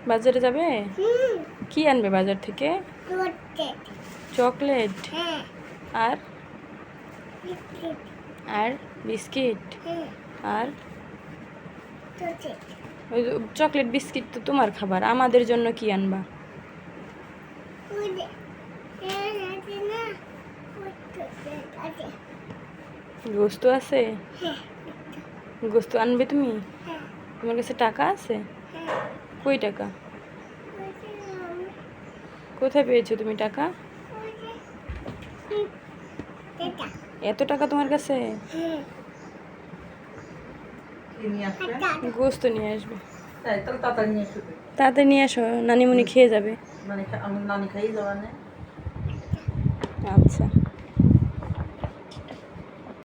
বাজারে যাবে? কি আনবে বাজার থেকে? চকলেট আর আর বিস্কিট আর ওই চকলেট বিস্কিট তো তোমার খাবার, আমাদের জন্য কি আনবা? গোস্ত আছে? গোস্ত আনবে তুমি? তোমার কাছে টাকা আছে? কই টাকা? কোথায় পেয়েছো তুমি টাকা? এত টাকা তোমার কাছে? গোস্ত নিয়ে আসবে। তাড়াতাড়ি নিয়ে আসো, নানিমুনি খেয়ে যাবে। নানি খাই যাওয়া। আচ্ছা।